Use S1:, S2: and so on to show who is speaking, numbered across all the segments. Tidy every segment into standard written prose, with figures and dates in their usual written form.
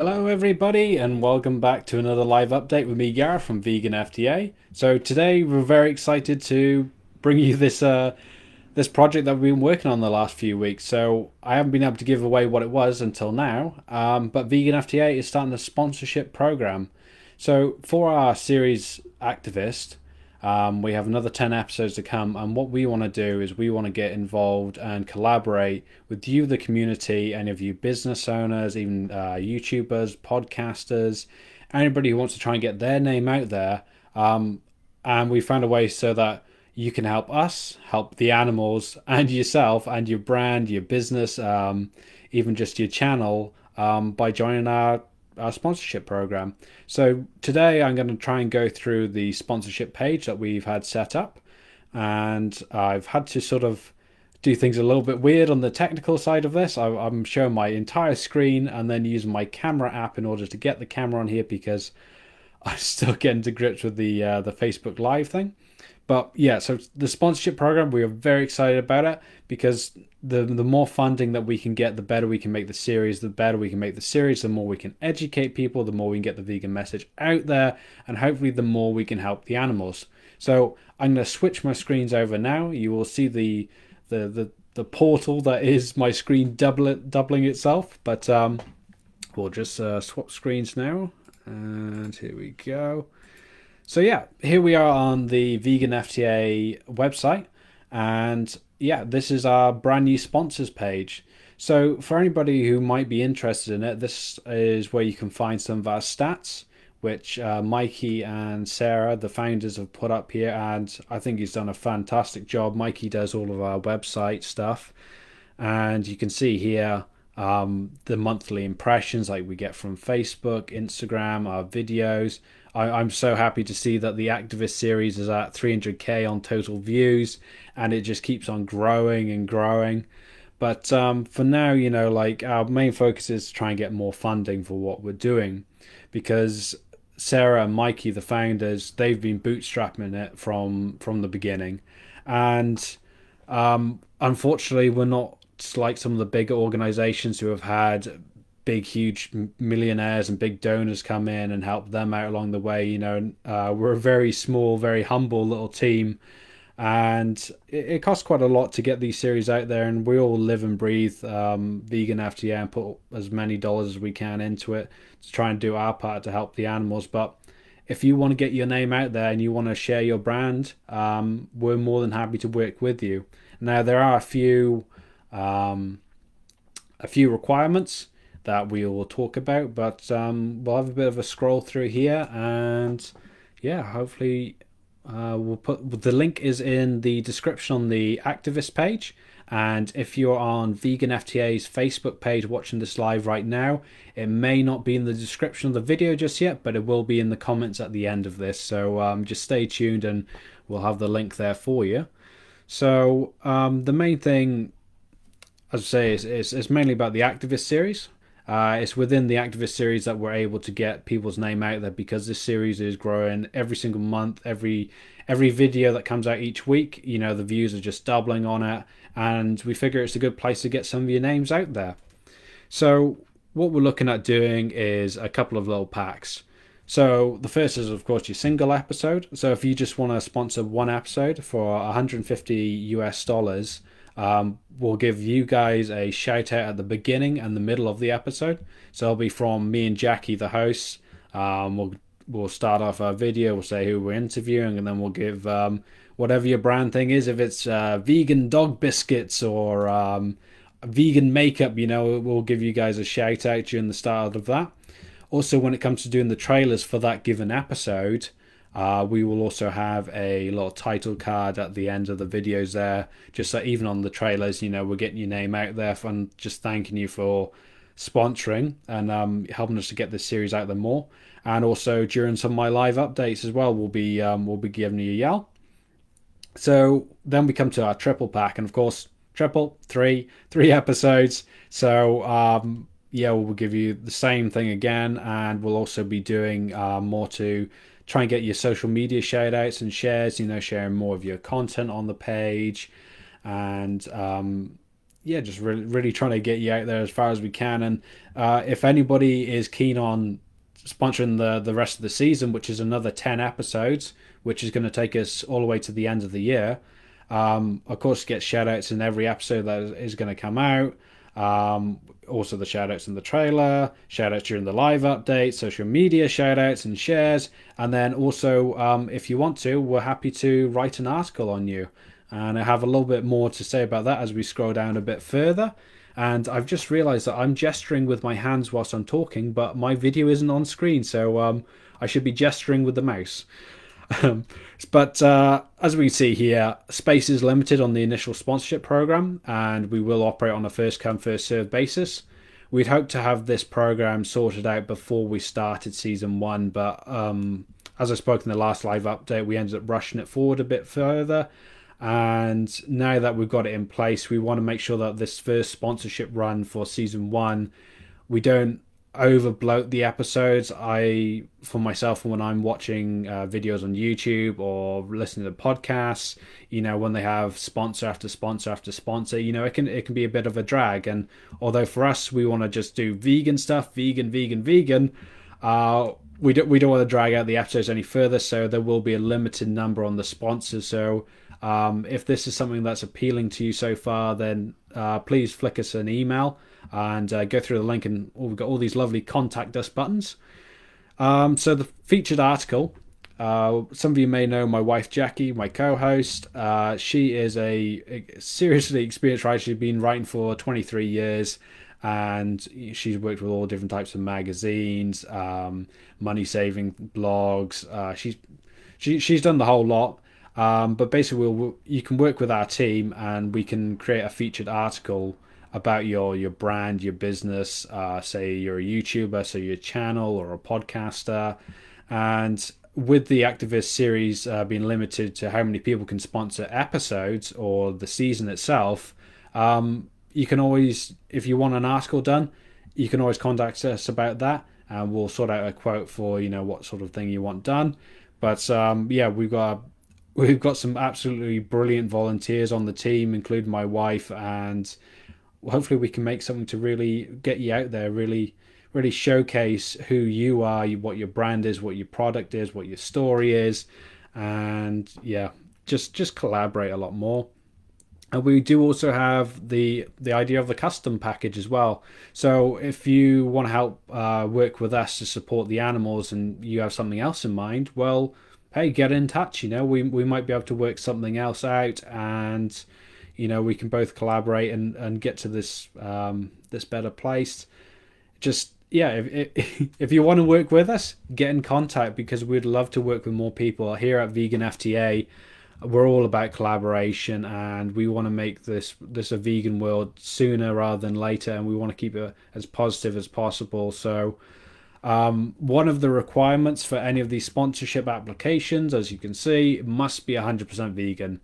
S1: Hello, everybody, and welcome back to another live update with me, Gareth from Vegan FTA. So today we're very excited to bring you this project that we've been working on the last few weeks. So I haven't been able to give away what it was until now, but Vegan FTA is starting a sponsorship program. So for our series Activist, we have another 10 episodes to come, and what we want to do is we want to get involved and collaborate with you, the community, any of you business owners, even YouTubers, podcasters, anybody who wants to try and get their name out there. And we found a way so that you can help us, help the animals, and yourself, and your brand, your business, even just your channel, by joining our sponsorship program. So today I'm going to try and go through the sponsorship page that we've had set up, and I've had to sort of do things a little bit weird on the technical side of this. I'm showing my entire screen and then using my camera app in order to get the camera on here because I'm still getting to grips with the Facebook Live thing. But yeah, so the sponsorship program, we are very excited about it because the more funding that we can get, the better we can make the series. The better we can make the series, the more we can educate people, the more we can get the vegan message out there, and hopefully the more we can help the animals. So I'm going to switch my screens over now. You will see the portal that is my screen doubling itself, but we'll just swap screens now, and here we go. So yeah, here we are on the Vegan FTA website, and yeah, this is our brand new sponsors page. So for anybody who might be interested in it, this is where you can find some of our stats, which Mikey and Sarah, the founders, have put up here, and I think he's done a fantastic job. Mikey does all of our website stuff, and you can see here the monthly impressions like we get from Facebook, Instagram, our videos. I'm so happy to see that the Activist series is at 300k on total views, and it just keeps on growing and growing. But for now, like our main focus is to try and get more funding for what we're doing, because Sarah and Mikey, the founders, they've been bootstrapping it from the beginning, and unfortunately, we're not like some of the bigger organizations who have had big, huge millionaires and big donors come in and help them out along the way. We're a very small, very humble little team, and it costs quite a lot to get these series out there. And we all live and breathe vegan FTA and put as many dollars as we can into it to try and do our part to help the animals. But if you want to get your name out there and you want to share your brand, we're more than happy to work with you. Now there are a few requirements that we will talk about, but we'll have a bit of a scroll through here, and yeah, hopefully we'll put the link is in the description on the activist page. And if you're on Vegan FTA's Facebook page watching this live right now, it may not be in the description of the video just yet, but it will be in the comments at the end of this. So just stay tuned and we'll have the link there for you. So the main thing, as I say, is mainly about the Activist series. It's within the Activist series that we're able to get people's name out there because this series is growing every single month. Every video that comes out each week, the views are just doubling on it, and we figure it's a good place to get some of your names out there. So what we're looking at doing is a couple of little packs. So the first is, of course, your single episode. So if you just want to sponsor one episode for 150 US dollars, we'll give you guys a shout out at the beginning and the middle of the episode. So it'll be from me and Jackie, the hosts. We'll start off our video. We'll say who we're interviewing, and then we'll give whatever your brand thing is. If it's vegan dog biscuits or vegan makeup, we'll give you guys a shout out during the start of that. Also, when it comes to doing the trailers for that given episode, we will also have a little title card at the end of the videos there, just so even on the trailers, we're getting your name out there and just thanking you for sponsoring and helping us to get this series out there more. And also during some of my live updates as well, we'll be giving you a yell. So then we come to our triple pack, and of course, triple three episodes. So yeah, we'll give you the same thing again, and we'll also be doing more to try and get your social media shout outs and shares, sharing more of your content on the page. And yeah, just really trying to get you out there as far as we can. And if anybody is keen on sponsoring the rest of the season, which is another 10 episodes, which is going to take us all the way to the end of the year, of course, get shout outs in every episode that is going to come out. Also, the shout outs in the trailer, shout outs during the live update, social media shout outs and shares. And then also, if you want to, we're happy to write an article on you. And I have a little bit more to say about that as we scroll down a bit further. And I've just realized that I'm gesturing with my hands whilst I'm talking, but my video isn't on screen, so I should be gesturing with the mouse. Um, but as we see here, space is limited on the initial sponsorship program, and we will operate on a first come, first served basis. We'd hoped to have this program sorted out before we started season one, but as I spoke in the last live update, we ended up rushing it forward a bit further. And now that we've got it in place, we want to make sure that this first sponsorship run for season one, we don't over bloat the episodes. For myself, when I'm watching videos on YouTube or listening to podcasts, when they have sponsor after sponsor after sponsor, it can be a bit of a drag. And although for us, we want to just do vegan stuff, vegan, we don't want to drag out the episodes any further. So there will be a limited number on the sponsors. So if this is something that's appealing to you so far, then please flick us an email and go through the link, and we've got all these lovely contact us buttons. So the featured article, some of you may know my wife Jackie, my co-host. She is a seriously experienced writer. She's been writing for 23 years, and she's worked with all different types of magazines, money-saving blogs. She's done the whole lot. But basically, you can work with our team, and we can create a featured article about your brand, your business. Say you're a YouTuber, so your channel or a podcaster, and with the activist series being limited to how many people can sponsor episodes or the season itself, you can always, if you want an article done, you can always contact us about that, and we'll sort out a quote for what sort of thing you want done. But yeah, we've got some absolutely brilliant volunteers on the team, including my wife, and hopefully we can make something to really get you out there, really showcase who you are, what your brand is, what your product is, what your story is, and yeah, just collaborate a lot more. And we do also have the idea of the custom package as well. So if you want to help work with us to support the animals, and you have something else in mind, well, hey, get in touch. We might be able to work something else out, and we can both collaborate and get to this this better place. Just yeah, if you want to work with us, get in contact, because we'd love to work with more people. Here at Vegan FTA, we're all about collaboration, and we want to make this a vegan world sooner rather than later, and we want to keep it as positive as possible. So one of the requirements for any of these sponsorship applications, as you can see, it must be 100% vegan.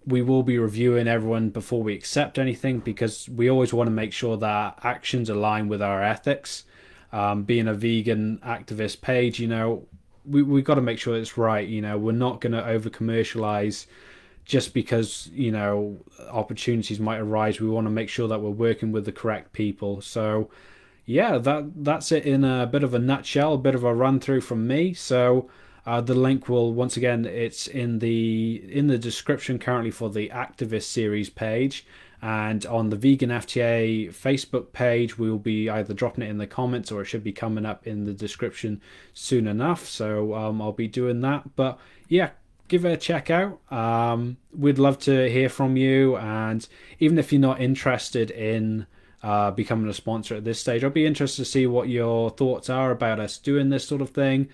S1: We will be reviewing everyone before we accept anything, because we always want to make sure that actions align with our ethics. Being a vegan activist page, we've got to make sure it's right. We're not going to over commercialize just because opportunities might arise. We want to make sure that we're working with the correct people. So yeah, that's it in a bit of a nutshell, a bit of a run through from me. So the link will, once again, it's in the description currently for the activist series page, and on the Vegan FTA Facebook page, we will be either dropping it in the comments, or it should be coming up in the description soon enough. So I'll be doing that. But yeah, give it a check out. We'd love to hear from you, and even if you're not interested in becoming a sponsor at this stage, I'll be interested to see what your thoughts are about us doing this sort of thing.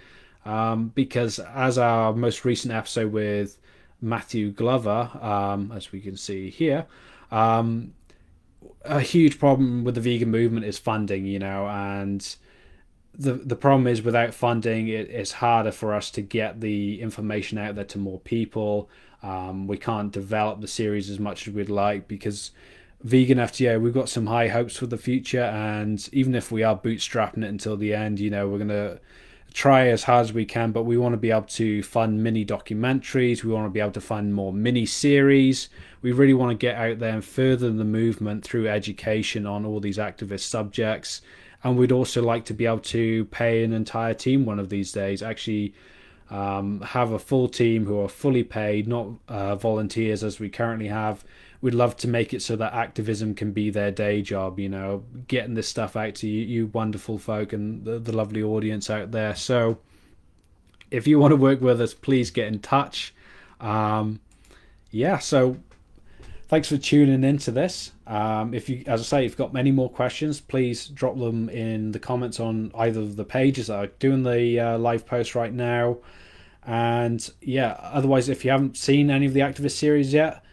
S1: Because as our most recent episode with Matthew Glover, as we can see here, a huge problem with the vegan movement is funding, and the problem is, without funding, it's harder for us to get the information out there to more people. We can't develop the series as much as we'd like, because Vegan FTA, we've got some high hopes for the future, and even if we are bootstrapping it until the end, we're going to try as hard as we can, but we want to be able to fund mini documentaries. We want to be able to fund more mini series. We really want to get out there and further the movement through education on all these activist subjects. And we'd also like to be able to pay an entire team one of these days, actually have a full team who are fully paid, not volunteers as we currently have. We'd love to make it so that activism can be their day job, you know, getting this stuff out to you wonderful folk and the lovely audience out there. So if you want to work with us, please get in touch. So thanks for tuning into this. If you, as I say, if you've got many more questions, please drop them in the comments on either of the pages that are doing the live post right now. And otherwise, if you haven't seen any of the activist series yet,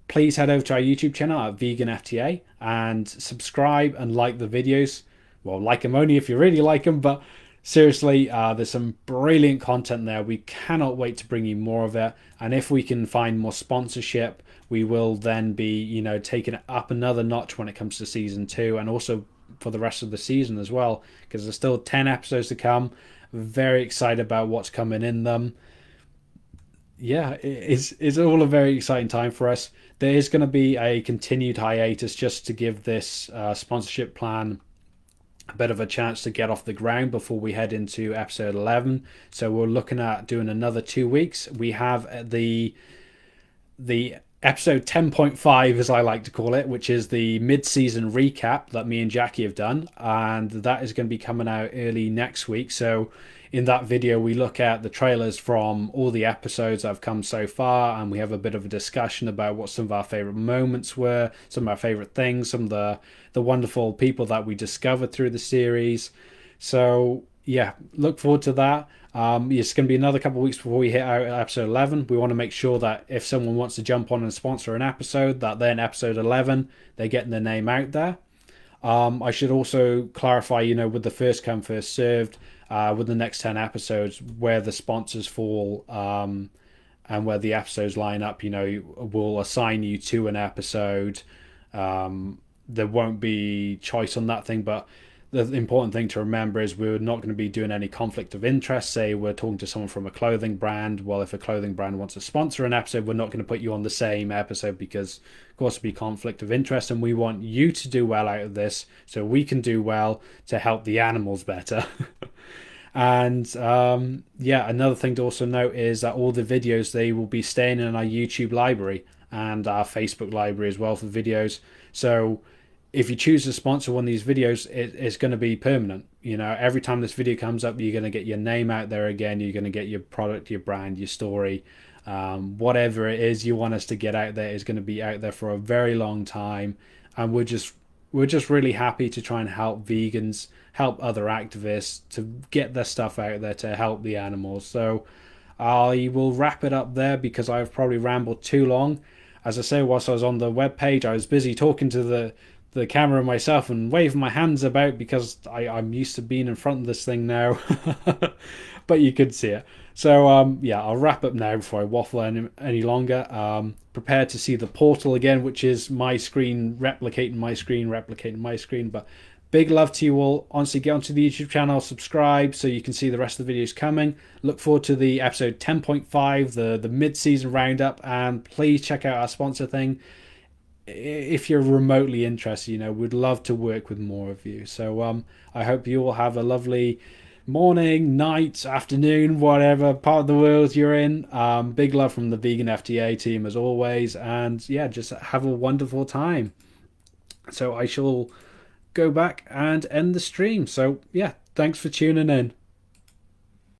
S1: please head over to our YouTube channel at Vegan FTA and subscribe and like the videos. Well, like them only if you really like them, but seriously, there's some brilliant content there. We cannot wait to bring you more of it. And if we can find more sponsorship, we will then be, you know, taking it up another notch when it comes to season 2 and also for the rest of the season as well, because there's still 10 episodes to come. Very excited about what's coming in them. It's all a very exciting time for us. There is going to be a continued hiatus just to give this sponsorship plan a bit of a chance to get off the ground before we head into episode 11. So we're looking at doing another 2 weeks. We have the episode 10.5, as I like to call it, which is the mid-season recap that me and Jackie have done, and that is going to be coming out early next week. So in that video, we look at the trailers from all the episodes that have come so far, and we have a bit of a discussion about what some of our favorite moments were, some of our favorite things, some of the wonderful people that we discovered through the series. So look forward to that. It's going to be another couple of weeks before we hit out episode 11. We want to make sure that if someone wants to jump on and sponsor an episode, that then episode 11, they're getting their name out there. I should also clarify, you know, with the first come, first served, with the next 10 episodes, where the sponsors fall and where the episodes line up, you know, we'll assign you to an episode. There won't be choice on that thing, but the important thing to remember is we're not going to be doing any conflict of interest. Say we're talking to someone from a clothing brand. Well, if a clothing brand wants to sponsor an episode, we're not going to put you on the same episode because, of course, it'll be conflict of interest. And we want you to do well out of this so we can do well to help the animals better. And another thing to also note is that all the videos, they will be staying in our YouTube library and our Facebook library as well for videos. So if you choose to sponsor one of these videos, it's going to be permanent. You know, every time this video comes up, you're going to get your name out there again. You're going to get your product, your brand, your story, whatever it is you want us to get out there is going to be out there for a very long time. And we're just really happy to try and help vegans, help other activists to get their stuff out there to help the animals. So I will wrap it up there because I've probably rambled too long. As I say, whilst I was on the webpage, I was busy talking to the camera myself and waving my hands about because I'm used to being in front of this thing now. But you could see it. So I'll wrap up now before I waffle any longer. Prepare to see the portal again, which is my screen replicating my screen. But big love to you all. Honestly, get onto the YouTube channel, subscribe so you can see the rest of the videos coming. Look forward to the episode 10.5, the mid-season roundup, and please check out our sponsor thing. If you're remotely interested, you know, we'd love to work with more of you. So I hope you all have a lovely morning, night, afternoon, whatever part of the world you're in. Big love from the Vegan FTA team as always, and just have a wonderful time. So I shall go back and end the stream. So thanks for tuning in.